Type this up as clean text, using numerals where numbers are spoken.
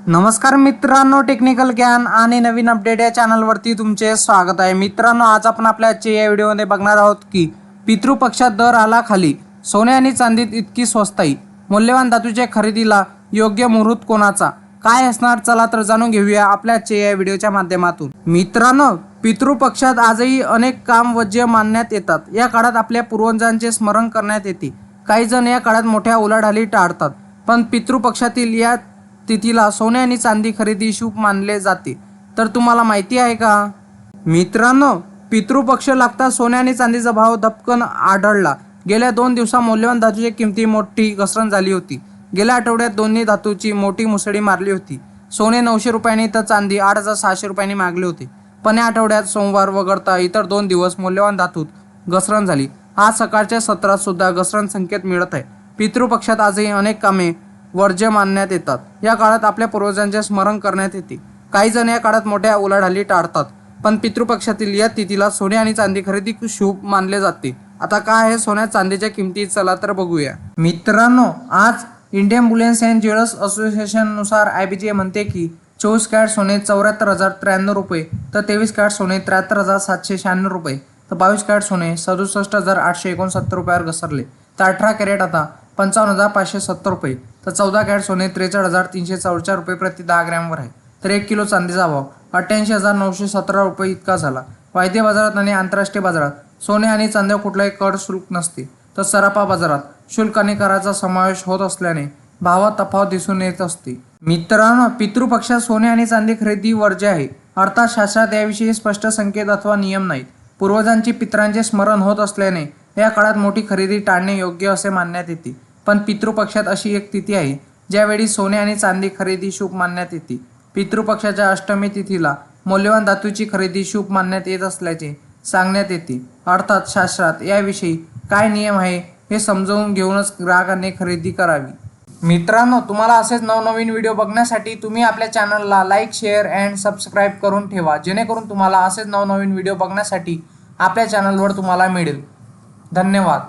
नमस्कार मित्रांनो, टेक्निकल ज्ञान आणि नवीन अपडेट या चॅनलवरती तुमचे स्वागत आहे। मित्रांनो, आज आपण आपल्या आजच्या या व्हिडिओमध्ये बघणार आहोत की पितृपक्षात दर आला खाली, सोने आणि चांदीत इतकी स्वस्ताई, मूल्यवान धातूच्या खरेदीला योग्य मुहूर्त कोणाचा, काय असणार, चला तर जाणून घेऊया आपल्या आजच्या या व्हिडिओच्या माध्यमातून। मित्रांनो, पितृपक्षात आजही अनेक काम वज्य मानण्यात येतात। या काळात आपल्या पूर्वजांचे स्मरण करण्यात येते। काही जण या काळात मोठ्या उलाढाली टाळतात, पण पितृपक्षातील या तिथीला सोने आणि चांदी खरेदी शुभ मानले जाते। तर तुम्हाला माहिती आहे का मित्रांनो, पितृपक्ष लागता सोने आणि चांदीचा भाव धपकन आढळला। गेल्या 2 दिवसात मौल्यवान धातूची किमती मोठी घसरण झाली होती। गेल्या आठवड्यात दोन्ही धातूची मोठी मुसळी मारली होती। सोने 900 रुपयांनी तर चांदी 8600 रुपयांनी मागले होते। पण या आठवड्यात सोमवार वगळता इतर 2 दिवस मौल्यवान धातूत घसरण झाली। आज सकाळच्या सत्रात सुद्धा घसरण संकेत मिळत आहे। पितृपक्षात आजही अनेक कामे वर्ज्य मानण्यात येतात। या काळात आपल्या पूर्वजांचे स्मरण करण्यात येते। काही जण या काळात मोठ्या उलाढाली टाळतात, पण पितृपक्षातील या तिथीला सोने आणि चांदी खरेदी शुभ मानले जाते। आता काय आहे सोन्या चांदीच्या किमती, चला तर बघूया। मित्रांनो, आज Indian Boolean and jewellers association नुसार IBJ म्हणते की 24 कॅरेट सोने 74,093 रुपये, तर 23 कॅरेट सोने 73,796 रुपये, तर 22 कॅरेट सोने 67,869 रुपयावर घसरले, तर 18 कॅरेट आता 55,570 रुपये, तर 14 कॅरेट सोने 43,344 रुपये प्रति 10 ग्रॅमवर आहे, तर 1 किलो चांदीचा भाव 88,917 रुपये इतका झाला। वायदे बाजारात आणि आंतरराष्ट्रीय बाजारात सोने आणि चांदीवर कुठलाही कर शुल्क नसते, तर सराफा बाजारात शुल्क आणि कराचा समावेश होत असल्याने भावात तफावत दिसून येत असते। मित्रांनो, पितृपक्षात सोने आणि चांदी खरेदी वर्ज्य आहे, अर्थात शास्त्रात याविषयी स्पष्ट संकेत अथवा नियम नाहीत। पूर्वजांची पितरांचे स्मरण होत असल्याने या काळात मोठी खरेदी टाळणे योग्य असे मानण्यात येते। पण पितृपक्षात अशी एक तिथी आहे ज्यावेळी सोने आणि चांदी खरेदी शुभ मानण्यात येते। पितृपक्षाच्या अष्टमी तिथीला मौल्यवान धातूची खरेदी शुभ मानण्यात येत असल्याचे सांगण्यात येते। अर्थात शास्त्रात याविषयी काय नियम आहे हे समजावून घेऊनच ग्राहकांनी खरेदी करावी। मित्रांनो, तुम्हाला असेच नवनवीन व्हिडिओ बघण्यासाठी तुम्ही आपल्या चॅनलला लाईक, शेअर अँड सबस्क्राईब करून ठेवा, जेणेकरून तुम्हाला असेच नवनवीन व्हिडिओ बघण्यासाठी आपल्या चॅनलवर तुम्हाला मिळेल। धन्यवाद।